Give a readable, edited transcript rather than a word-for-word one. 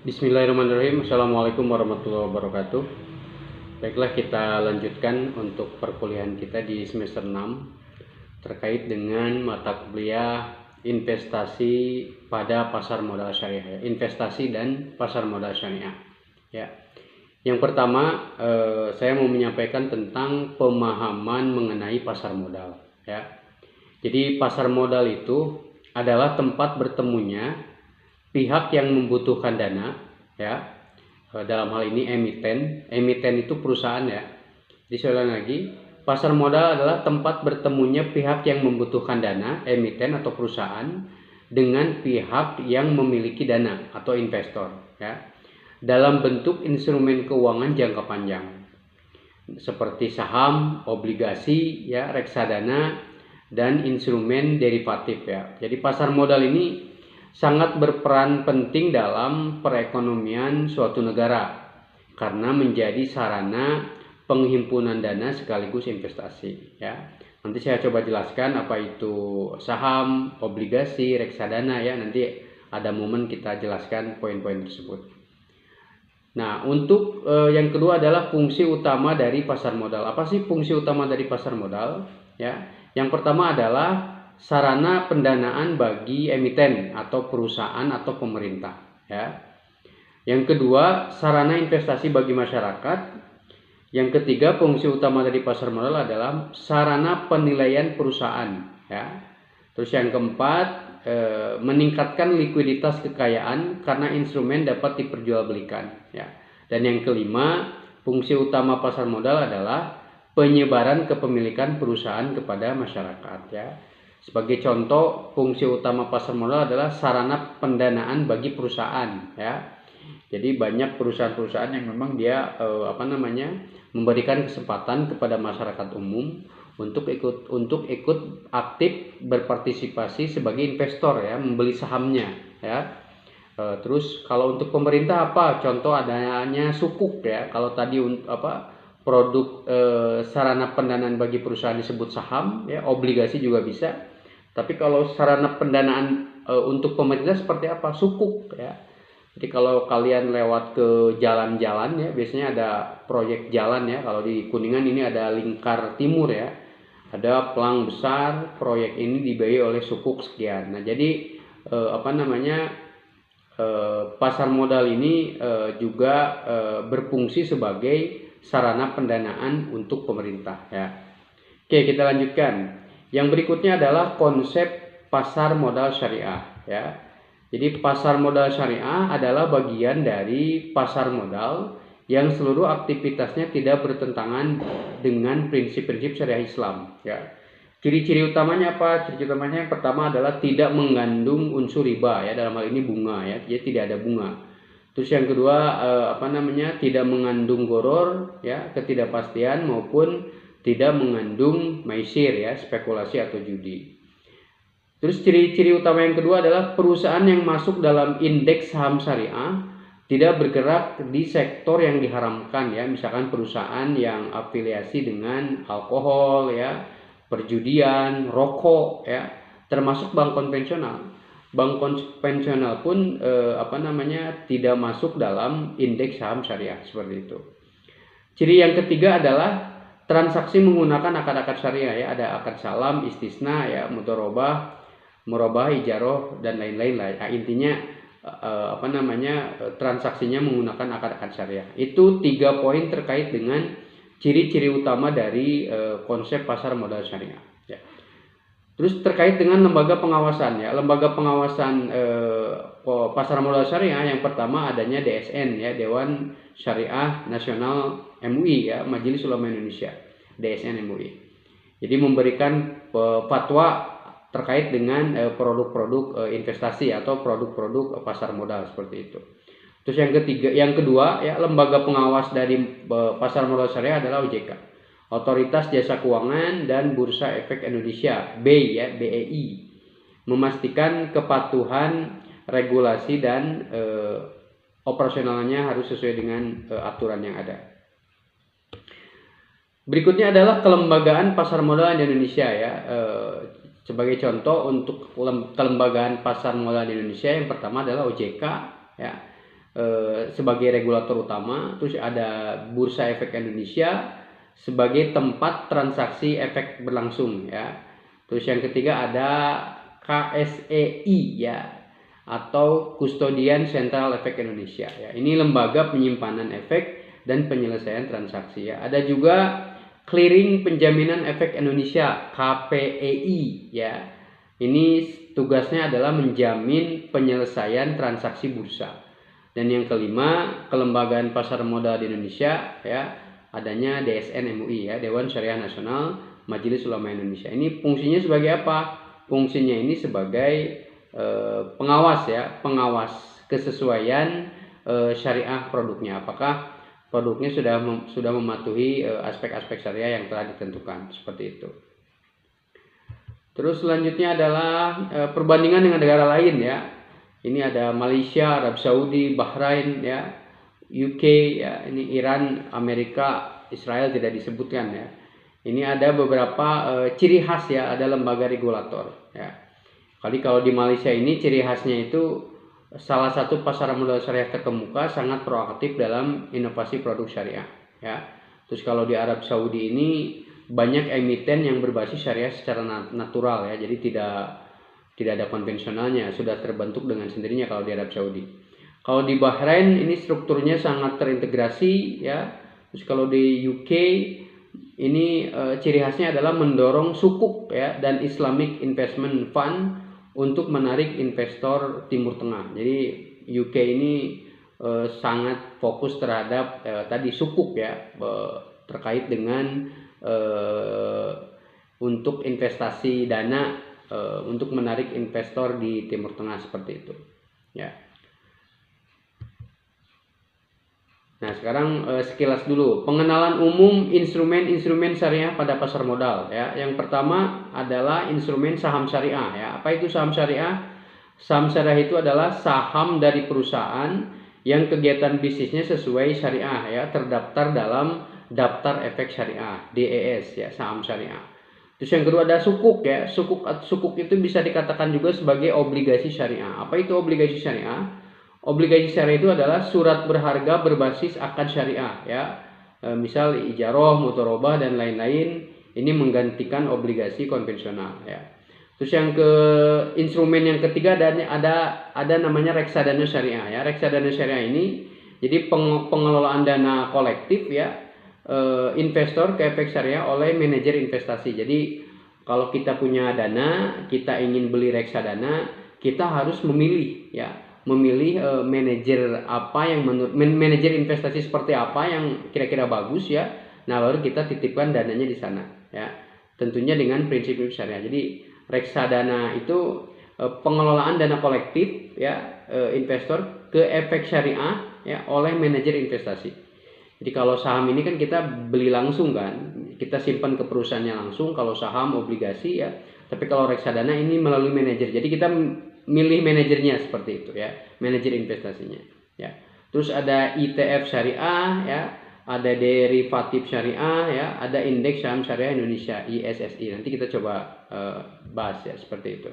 Bismillahirrahmanirrahim. Assalamualaikum warahmatullahi wabarakatuh. Baiklah, kita lanjutkan untuk perkuliahan kita di semester 6 terkait dengan mata kuliah investasi pada pasar modal syariah. Investasi dan pasar modal syariah. Ya. Yang pertama, saya mau menyampaikan tentang pemahaman mengenai pasar modal. Ya. Jadi pasar modal itu adalah tempat bertemunya pihak yang membutuhkan dana, ya, dalam hal ini emiten itu perusahaan, ya. Jadi saya ulang lagi, pasar modal adalah tempat bertemunya pihak yang membutuhkan dana, emiten atau perusahaan, dengan pihak yang memiliki dana atau investor, ya, dalam bentuk instrumen keuangan jangka panjang seperti saham, obligasi, ya, reksadana, dan instrumen derivatif, ya. Jadi pasar modal ini sangat berperan penting dalam perekonomian suatu negara karena menjadi sarana penghimpunan dana sekaligus investasi, ya. Nanti saya coba jelaskan apa itu saham, obligasi, reksadana, ya. Nanti ada momen kita jelaskan poin-poin tersebut. Nah, untuk yang kedua adalah fungsi utama dari pasar modal. Apa sih fungsi utama dari pasar modal? Ya, yang pertama adalah sarana pendanaan bagi emiten atau perusahaan atau pemerintah, ya. Yang kedua, sarana investasi bagi masyarakat. Yang ketiga, fungsi utama dari pasar modal adalah sarana penilaian perusahaan, ya. Terus yang keempat, meningkatkan likuiditas kekayaan karena instrumen dapat diperjualbelikan, ya. Dan yang kelima, fungsi utama pasar modal adalah penyebaran kepemilikan perusahaan kepada masyarakat, ya. Sebagai contoh, fungsi utama pasar modal adalah sarana pendanaan bagi perusahaan, ya. Jadi banyak perusahaan-perusahaan yang memang dia memberikan kesempatan kepada masyarakat umum untuk ikut aktif berpartisipasi sebagai investor, ya, membeli sahamnya, ya. Terus kalau untuk pemerintah apa? Contoh adanya sukuk, ya. Kalau tadi produk sarana pendanaan bagi perusahaan disebut saham, ya, obligasi juga bisa. Tapi kalau sarana pendanaan untuk pemerintah seperti apa? Sukuk, ya. Jadi kalau kalian lewat ke jalan-jalan, ya, biasanya ada proyek jalan, ya. Kalau di Kuningan ini ada Lingkar Timur, ya. Ada pelang besar, proyek ini dibiayai oleh sukuk sekian. Nah, jadi pasar modal ini juga berfungsi sebagai sarana pendanaan untuk pemerintah, ya. Oke, kita lanjutkan. Yang berikutnya adalah konsep pasar modal syariah, ya. Jadi pasar modal syariah adalah bagian dari pasar modal yang seluruh aktivitasnya tidak bertentangan dengan prinsip-prinsip syariah Islam, ya. Ciri-ciri utamanya apa? Ciri utamanya yang pertama adalah tidak mengandung unsur riba, ya, dalam hal ini bunga, ya. Jadi tidak ada bunga. Terus yang kedua tidak mengandung goror, ya, ketidakpastian maupun tidak mengandung maisir, ya, spekulasi atau judi. Terus ciri-ciri utama yang kedua adalah perusahaan yang masuk dalam indeks saham syariah tidak bergerak di sektor yang diharamkan, ya. Misalkan perusahaan yang afiliasi dengan alkohol, ya, perjudian, rokok, ya, termasuk bank konvensional. Bank konvensional pun tidak masuk dalam indeks saham syariah seperti itu. Ciri yang ketiga adalah transaksi menggunakan akad-akad syariah, ya. Ada akad salam, istisna, ya, mudharabah, murabah, ijaroh, dan lain-lain lah. Ya, intinya transaksinya menggunakan akad-akad syariah. Itu 3 poin terkait dengan ciri-ciri utama dari konsep pasar modal syariah, ya. Terus terkait dengan lembaga pengawasan, ya. Lembaga pengawasan pasar modal syariah yang pertama adanya DSN, ya, Dewan Syariah Nasional MUI, ya, Majelis Ulama Indonesia, DSN MUI. Jadi memberikan fatwa terkait dengan produk-produk investasi atau produk-produk pasar modal seperti itu. Terus yang kedua, ya, lembaga pengawas dari pasar modal syariah adalah OJK, Otoritas Jasa Keuangan dan Bursa Efek Indonesia, BEI, ya, BEI, memastikan kepatuhan regulasi dan operasionalnya harus sesuai dengan aturan yang ada. Berikutnya adalah kelembagaan pasar modal di Indonesia, ya. Sebagai contoh untuk kelembagaan pasar modal di Indonesia yang pertama adalah OJK, ya. sebagai regulator utama, terus ada Bursa Efek Indonesia sebagai tempat transaksi efek berlangsung ya. Terus yang ketiga ada KSEI ya, atau Kustodian Sentral Efek Indonesia ya. Ini lembaga penyimpanan efek dan penyelesaian transaksi ya. Ada juga Clearing Penjaminan Efek Indonesia KPEI ya. Ini tugasnya adalah menjamin penyelesaian transaksi bursa. Dan yang kelima, Kelembagaan Pasar Modal di Indonesia ya, adanya DSN MUI ya, Dewan Syariah Nasional Majelis Ulama Indonesia. Ini fungsinya sebagai apa? Fungsinya ini sebagai pengawas ya, pengawas kesesuaian syariah produknya. Apakah produknya sudah mematuhi aspek-aspek syariah yang telah ditentukan, seperti itu. Terus selanjutnya adalah perbandingan dengan negara lain ya. Ini ada Malaysia, Arab Saudi, Bahrain ya, UK ya, ini Iran, Amerika, Israel tidak disebutkan ya. Ini ada beberapa ciri khas ya, ada lembaga regulator ya. Kali kalau di Malaysia ini ciri khasnya itu salah satu pasar modal syariah terkemuka, sangat proaktif dalam inovasi produk syariah ya. Terus kalau di Arab Saudi ini banyak emiten yang berbasis syariah secara natural ya, jadi tidak ada konvensionalnya, sudah terbentuk dengan sendirinya kalau di Arab Saudi. Kalau di Bahrain ini strukturnya sangat terintegrasi ya. Terus kalau di UK ini ciri khasnya adalah mendorong sukuk ya dan Islamic Investment Fund untuk menarik investor Timur Tengah. Jadi UK ini sangat fokus terhadap tadi sukuk ya, terkait dengan untuk investasi dana untuk menarik investor di Timur Tengah, seperti itu ya. Nah sekarang sekilas dulu pengenalan umum instrumen-instrumen syariah pada pasar modal ya. Yang pertama adalah instrumen saham syariah ya. Apa itu saham syariah? Saham syariah itu adalah saham dari perusahaan yang kegiatan bisnisnya sesuai syariah ya, terdaftar dalam daftar efek syariah DES ya, saham syariah. Terus yang kedua ada sukuk ya. Sukuk itu bisa dikatakan juga sebagai obligasi syariah. Apa itu obligasi syariah? Obligasi syariah itu adalah surat berharga berbasis akad syariah ya. Misal ijarah, mudharabah dan lain-lain, ini menggantikan obligasi konvensional ya. Terus yang instrumen yang ketiga ada namanya reksadana syariah ya. Reksadana syariah ini jadi pengelolaan dana kolektif ya, investor ke efek syariah oleh manajer investasi. Jadi kalau kita punya dana, kita ingin beli reksadana, kita harus memilih ya, manajer apa yang manajer investasi seperti apa yang kira-kira bagus ya. Nah baru kita titipkan dananya di sana ya, tentunya dengan prinsip syariah. Jadi reksadana itu pengelolaan dana kolektif ya, investor ke efek syariah ya oleh manajer investasi. Jadi kalau saham ini kan kita beli langsung kan, kita simpan ke perusahaannya langsung. Kalau saham, obligasi ya. Tapi kalau reksadana ini melalui manajer. Jadi kita milih manajernya seperti itu ya, manajer investasinya ya. Terus ada ETF syariah ya, ada derivatif syariah ya, ada indeks saham syariah Indonesia ISSI. Nanti kita coba bahas ya, seperti itu.